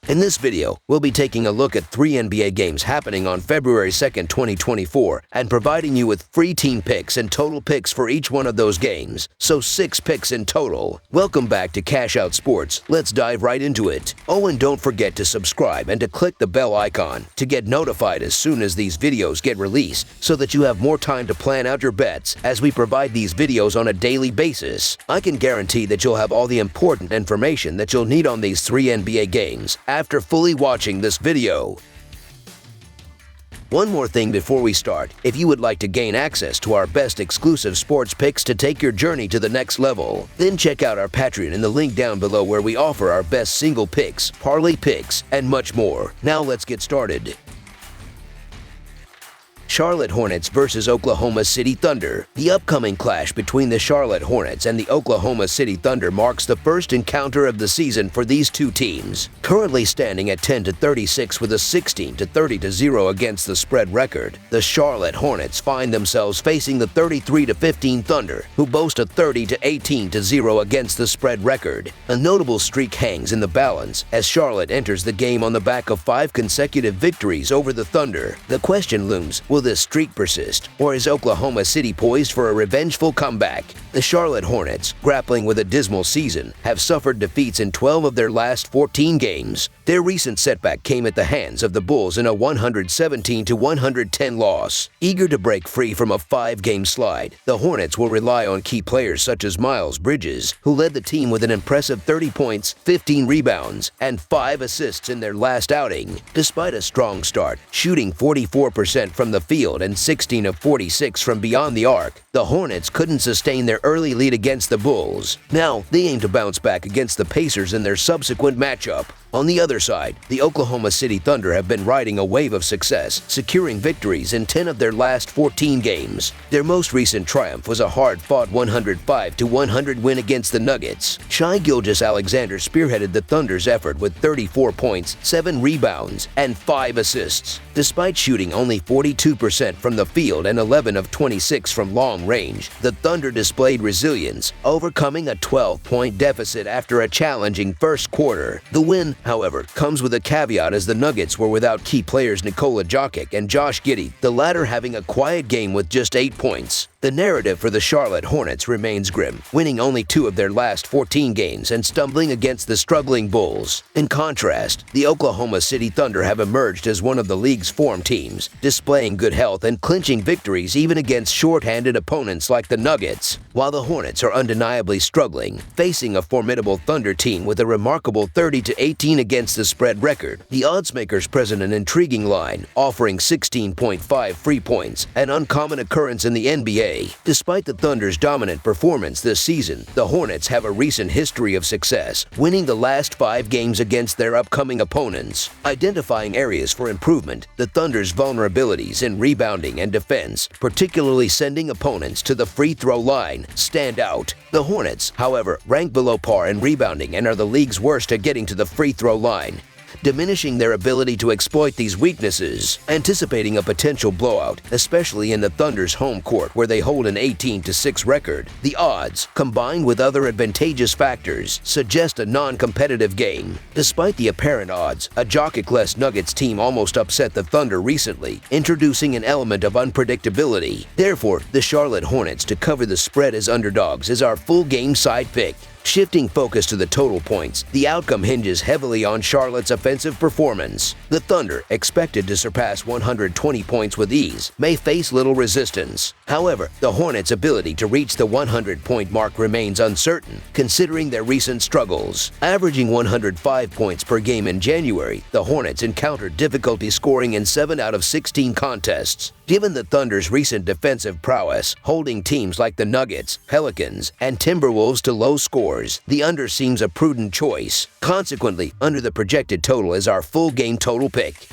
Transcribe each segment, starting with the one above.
In this video, we'll be taking a look at 3 NBA games happening on February 2nd, 2024, and providing you with free team picks and total picks for each one of those games, so 6 picks in total. Welcome back to Cash Out Sports. Let's dive right into it. Oh, and don't forget to subscribe and to click the bell icon to get notified as soon as these videos get released, so that you have more time to plan out your bets as we provide these videos on a daily basis. I can guarantee that you'll have all the important information that you'll need on these 3 NBA games after fully watching this video. One more thing before we start, if you would like to gain access to our best exclusive sports picks to take your journey to the next level, then check out our Patreon in the link down below where we offer our best single picks, parlay picks, and much more. Now let's get started. Charlotte Hornets versus Oklahoma City Thunder. The upcoming clash between the Charlotte Hornets and the Oklahoma City Thunder marks the first encounter of the season for these two teams. Currently standing at 10-36 with a 16-30-0 against the spread record, the Charlotte Hornets find themselves facing the 33-15 Thunder, who boast a 30-18-0 against the spread record. A notable streak hangs in the balance as Charlotte enters the game on the back of 5 consecutive victories over the Thunder. The question looms, will this streak persist, or is Oklahoma City poised for a revengeful comeback? The Charlotte Hornets, grappling with a dismal season, have suffered defeats in 12 of their last 14 games. Their recent setback came at the hands of the Bulls in a 117-110 loss. Eager to break free from a 5-game slide, the Hornets will rely on key players such as Miles Bridges, who led the team with an impressive 30 points, 15 rebounds, and 5 assists in their last outing. Despite a strong start, shooting 44% from the field and 16 of 46 from beyond the arc, the Hornets couldn't sustain their early lead against the Bulls. Now, they aim to bounce back against the Pacers in their subsequent matchup. On the other side, the Oklahoma City Thunder have been riding a wave of success, securing victories in 10 of their last 14 games. Their most recent triumph was a hard-fought 105-100 win against the Nuggets. Shai Gilgeous-Alexander spearheaded the Thunder's effort with 34 points, 7 rebounds, and 5 assists. Despite shooting only 42% from the field and 11 of 26 from long range, the Thunder displayed resilience, overcoming a 12-point deficit after a challenging first quarter. The win, however, comes with a caveat as the Nuggets were without key players Nikola Jokic and Josh Giddey, the latter having a quiet game with just 8 points. The narrative for the Charlotte Hornets remains grim, winning only 2 of their last 14 games and stumbling against the struggling Bulls. In contrast, the Oklahoma City Thunder have emerged as one of the league's form teams, displaying good health and clinching victories even against short-handed opponents like the Nuggets. While the Hornets are undeniably struggling, facing a formidable Thunder team with a remarkable 30-18 against the spread record, the oddsmakers present an intriguing line, offering 16.5 free points, an uncommon occurrence in the NBA. Despite the Thunder's dominant performance this season, the Hornets have a recent history of success, winning the last 5 games against their upcoming opponents. Identifying areas for improvement, the Thunder's vulnerabilities in rebounding and defense, particularly sending opponents to the free throw line, stand out. The Hornets, however, rank below par in rebounding and are the league's worst at getting to the free throw line, diminishing their ability to exploit these weaknesses. Anticipating a potential blowout, especially in the Thunder's home court where they hold an 18-6 record, the odds, combined with other advantageous factors, suggest a non-competitive game. Despite the apparent odds, a Jokic-less Nuggets team almost upset the Thunder recently, introducing an element of unpredictability. Therefore, the Charlotte Hornets to cover the spread as underdogs is our full game side pick. Shifting focus to the total points, the outcome hinges heavily on Charlotte's offensive performance. The Thunder, expected to surpass 120 points with ease, may face little resistance. However, the Hornets' ability to reach the 100-point mark remains uncertain, considering their recent struggles. Averaging 105 points per game in January, the Hornets encountered difficulty scoring in 7 out of 16 contests. Given the Thunder's recent defensive prowess, holding teams like the Nuggets, Pelicans, and Timberwolves to low scores, the under seems a prudent choice. Consequently, under the projected total is our full game total pick.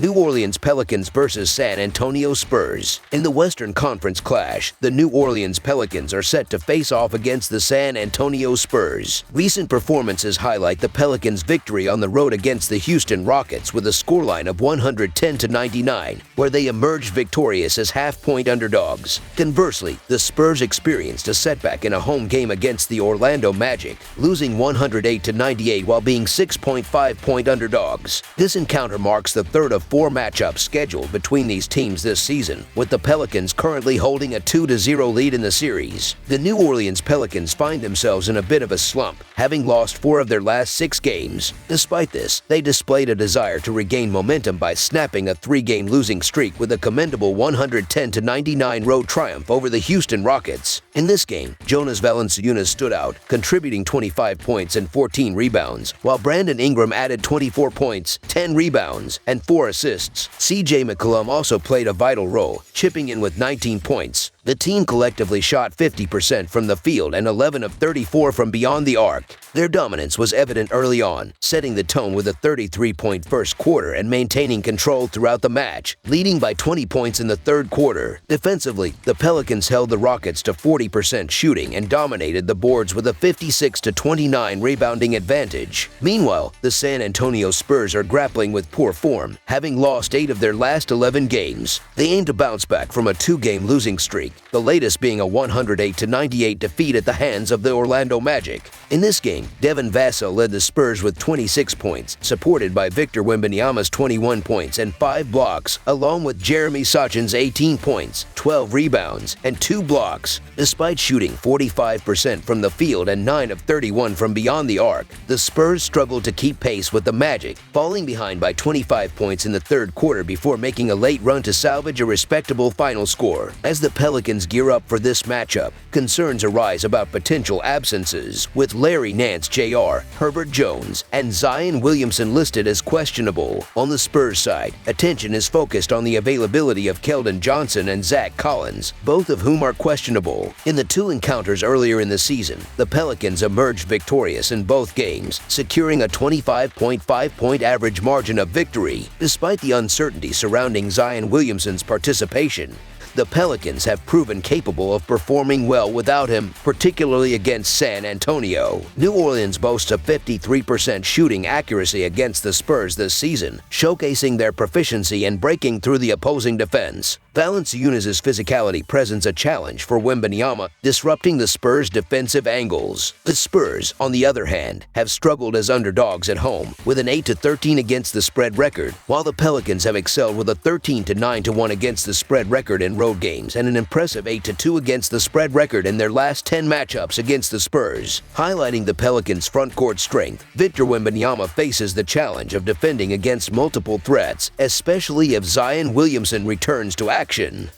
New Orleans Pelicans versus San Antonio Spurs. In the Western Conference clash, the New Orleans Pelicans are set to face off against the San Antonio Spurs. Recent performances highlight the Pelicans' victory on the road against the Houston Rockets with a scoreline of 110-99, where they emerged victorious as half-point underdogs. Conversely, the Spurs experienced a setback in a home game against the Orlando Magic, losing 108-98 while being 6.5-point underdogs. This encounter marks the third of four matchups scheduled between these teams this season, with the Pelicans currently holding a 2-0 lead in the series. The New Orleans Pelicans find themselves in a bit of a slump, having lost 4 of their last 6 games. Despite this, they displayed a desire to regain momentum by snapping a 3-game losing streak with a commendable 110-99 road triumph over the Houston Rockets. In this game, Jonas Valanciunas stood out, contributing 25 points and 14 rebounds, while Brandon Ingram added 24 points, 10 rebounds, and 4 assists. C.J. McCollum also played a vital role, chipping in with 19 points. The team collectively shot 50% from the field and 11 of 34 from beyond the arc. Their dominance was evident early on, setting the tone with a 33-point first quarter and maintaining control throughout the match, leading by 20 points in the third quarter. Defensively, the Pelicans held the Rockets to 40% shooting and dominated the boards with a 56-29 rebounding advantage. Meanwhile, the San Antonio Spurs are grappling with poor form, having lost 8 of their last 11 games. They aim to bounce back from a 2-game losing streak, the latest being a 108-98 defeat at the hands of the Orlando Magic. In this game, Devin Vassell led the Spurs with 26 points, supported by Victor Wembanyama's 21 points and 5 blocks, along with Jeremy Sochan's 18 points, 12 rebounds, and 2 blocks. Despite shooting 45% from the field and 9 of 31 from beyond the arc, the Spurs struggled to keep pace with the Magic, falling behind by 25 points in the third quarter before making a late run to salvage a respectable final score. As the Pelicans gear up for this matchup, concerns arise about potential absences, with Larry Nance Jr., Herbert Jones, and Zion Williamson listed as questionable. On the Spurs side, attention is focused on the availability of Keldon Johnson and Zach Collins, both of whom are questionable. In the 2 encounters earlier in the season, the Pelicans emerged victorious in both games, securing a 25.5-point average margin of victory. Despite the uncertainty surrounding Zion Williamson's participation, the Pelicans have proven capable of performing well without him, particularly against San Antonio. New Orleans boasts a 53% shooting accuracy against the Spurs this season, showcasing their proficiency in breaking through the opposing defense. Valanciunas' physicality presents a challenge for Wembanyama, disrupting the Spurs' defensive angles. The Spurs, on the other hand, have struggled as underdogs at home, with an 8-13 against the spread record, while the Pelicans have excelled with a 13-9-1 against the spread record in road games and an impressive 8-2 against the spread record in their last 10 matchups against the Spurs. Highlighting the Pelicans' front court strength, Victor Wembanyama faces the challenge of defending against multiple threats, especially if Zion Williamson returns to action.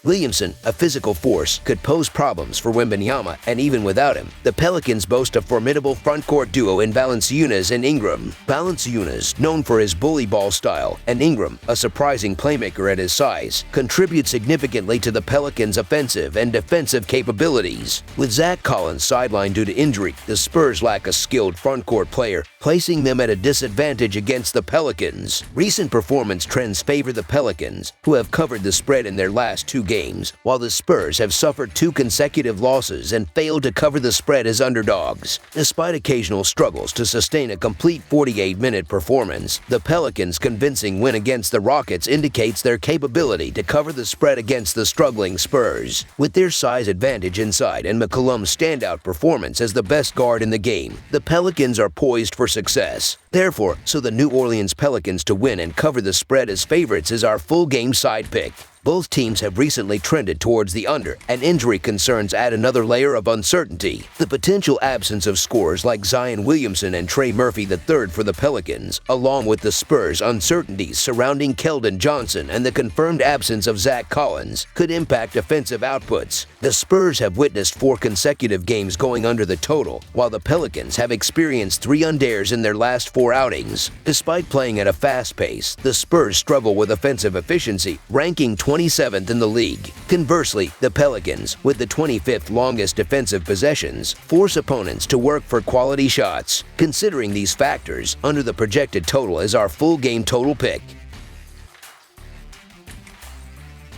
Williamson, a physical force, could pose problems for Wembanyama, and even without him, the Pelicans boast a formidable front-court duo in Valanciunas and Ingram. Valanciunas, known for his bully ball style, and Ingram, a surprising playmaker at his size, contribute significantly to the Pelicans' offensive and defensive capabilities. With Zach Collins sidelined due to injury, the Spurs lack a skilled front-court player, placing them at a disadvantage against the Pelicans. Recent performance trends favor the Pelicans, who have covered the spread in their last 2 games, while the Spurs have suffered 2 consecutive losses and failed to cover the spread as underdogs. Despite occasional struggles to sustain a complete 48-minute performance, the Pelicans' convincing win against the Rockets indicates their capability to cover the spread against the struggling Spurs. With their size advantage inside and McCollum's standout performance as the best guard in the game, the Pelicans are poised for success. Therefore, so the New Orleans Pelicans to win and cover the spread as favorites is our full game side pick. Both teams have recently trended towards the under, and injury concerns add another layer of uncertainty. The potential absence of scorers like Zion Williamson and Trey Murphy III for the Pelicans, along with the Spurs' uncertainties surrounding Keldon Johnson and the confirmed absence of Zach Collins, could impact offensive outputs. The Spurs have witnessed 4 consecutive games going under the total, while the Pelicans have experienced 3 undares in their last 4 outings. Despite playing at a fast pace, the Spurs struggle with offensive efficiency, ranking 27th in the league. Conversely, the Pelicans, with the 25th longest defensive possessions, force opponents to work for quality shots. Considering these factors, under the projected total is our full game total pick.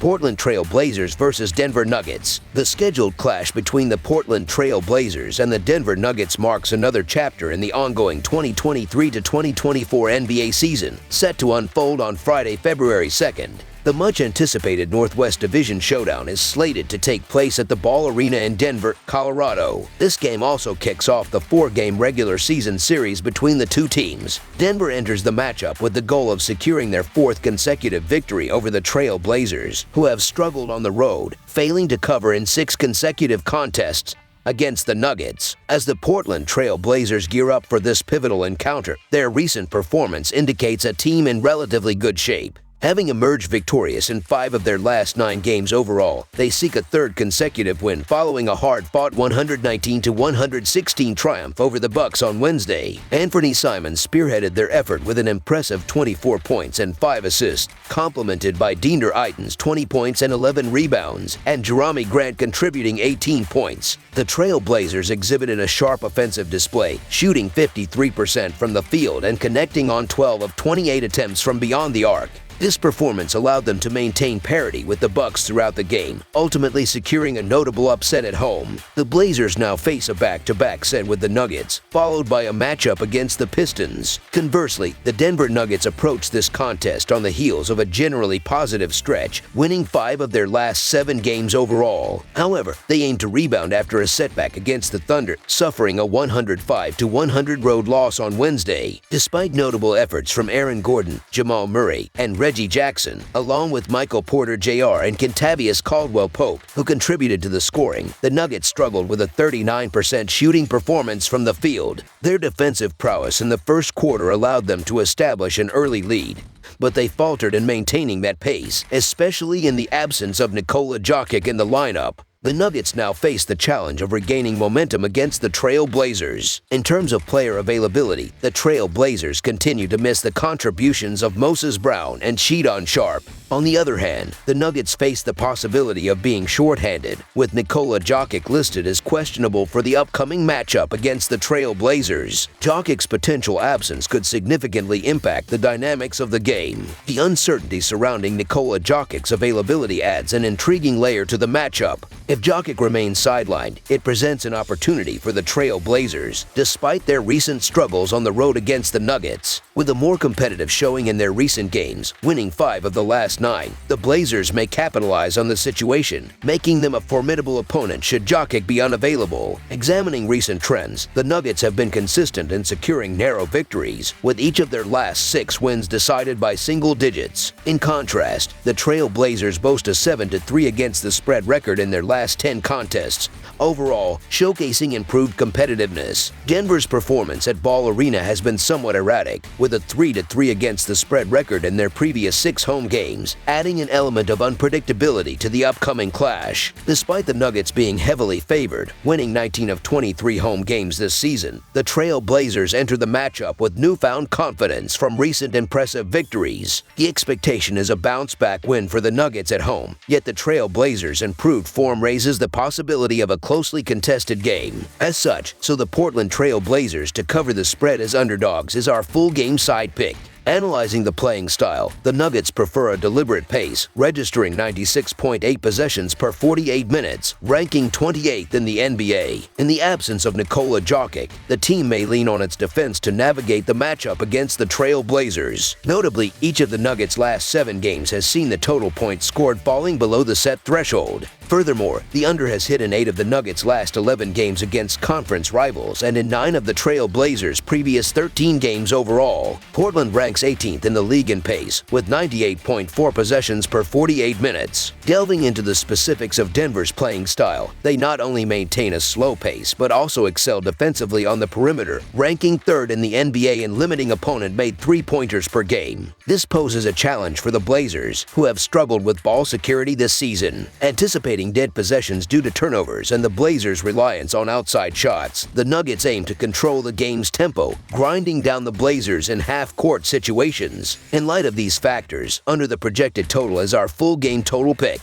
Portland Trail Blazers vs. Denver Nuggets. The scheduled clash between the Portland Trail Blazers and the Denver Nuggets marks another chapter in the ongoing 2023 to 2024 NBA season, set to unfold on Friday, February 2nd. The much-anticipated Northwest Division Showdown is slated to take place at the Ball Arena in Denver, Colorado. This game also kicks off the 4-game regular season series between the two teams. Denver enters the matchup with the goal of securing their 4th consecutive victory over the Trail Blazers, who have struggled on the road, failing to cover in 6 consecutive contests against the Nuggets. As the Portland Trail Blazers gear up for this pivotal encounter, their recent performance indicates a team in relatively good shape. Having emerged victorious in 5 of their last 9 games overall, they seek a 3rd consecutive win following a hard-fought 119-116 triumph over the Bucks on Wednesday. Anthony Simons spearheaded their effort with an impressive 24 points and 5 assists, complemented by Deander Ayton's 20 points and 11 rebounds, and Jerami Grant contributing 18 points. The Trail Blazers exhibited a sharp offensive display, shooting 53% from the field and connecting on 12 of 28 attempts from beyond the arc. This performance allowed them to maintain parity with the Bucks throughout the game, ultimately securing a notable upset at home. The Blazers now face a back-to-back set with the Nuggets, followed by a matchup against the Pistons. Conversely, the Denver Nuggets approached this contest on the heels of a generally positive stretch, winning 5 of their last 7 games overall. However, they aim to rebound after a setback against the Thunder, suffering a 105-100 road loss on Wednesday. Despite notable efforts from Aaron Gordon, Jamal Murray, and Reggie Jackson, along with Michael Porter Jr. and Kentavious Caldwell-Pope, who contributed to the scoring, the Nuggets struggled with a 39% shooting performance from the field. Their defensive prowess in the first quarter allowed them to establish an early lead, but they faltered in maintaining that pace, especially in the absence of Nikola Jokic in the lineup. The Nuggets now face the challenge of regaining momentum against the Trail Blazers. In terms of player availability, the Trail Blazers continue to miss the contributions of Moses Brown and Shedon Sharpe. On the other hand, the Nuggets face the possibility of being shorthanded, with Nikola Jokic listed as questionable for the upcoming matchup against the Trail Blazers. Jokic's potential absence could significantly impact the dynamics of the game. The uncertainty surrounding Nikola Jokic's availability adds an intriguing layer to the matchup. If Jokic remains sidelined, it presents an opportunity for the Trail Blazers, despite their recent struggles on the road against the Nuggets. With a more competitive showing in their recent games, winning 5 of the last 9, the Blazers may capitalize on the situation, making them a formidable opponent should Jokic be unavailable. Examining recent trends, the Nuggets have been consistent in securing narrow victories, with each of their last 6 wins decided by single digits. In contrast, the Trail Blazers boast a 7-3 against the spread record in their last 10 contests, overall showcasing improved competitiveness. Denver's performance at Ball Arena has been somewhat erratic, with a 3-3 against the spread record in their previous 6 home games, adding an element of unpredictability to the upcoming clash. Despite the Nuggets being heavily favored, winning 19 of 23 home games this season, the Trail Blazers enter the matchup with newfound confidence from recent impressive victories. The expectation is a bounce-back win for the Nuggets at home, yet the Trail Blazers' improved form raises the possibility of a closely contested game. As such, so the Portland Trail Blazers to cover the spread as underdogs is our full game side pick. Analyzing the playing style, the Nuggets prefer a deliberate pace, registering 96.8 possessions per 48 minutes, ranking 28th in the NBA. In the absence of Nikola Jokic, the team may lean on its defense to navigate the matchup against the Trail Blazers. Notably, each of the Nuggets' last 7 games has seen the total points scored falling below the set threshold. Furthermore, the under has hit in 8 of the Nuggets' last 11 games against conference rivals and in 9 of the Trail Blazers' previous 13 games overall. Portland ranks 18th in the league in pace, with 98.4 possessions per 48 minutes. Delving into the specifics of Denver's playing style, they not only maintain a slow pace, but also excel defensively on the perimeter, ranking 3rd in the NBA in limiting opponent-made 3-pointers per game. This poses a challenge for the Blazers, who have struggled with ball security this season. Anticipating dead possessions due to turnovers and the Blazers' reliance on outside shots, the Nuggets aim to control the game's tempo, grinding down the Blazers in half-court situations. In light of these factors, under the projected total is our full game total pick.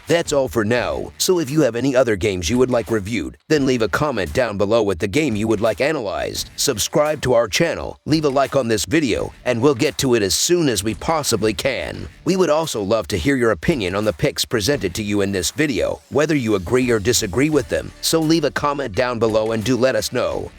That's all for now, so if you have any other games you would like reviewed, then leave a comment down below with the game you would like analyzed. Subscribe to our channel, leave a like on this video, and we'll get to it as soon as we possibly can. We would also love to hear your opinion on the picks presented to you in this video, whether you agree or disagree with them, so leave a comment down below and do let us know.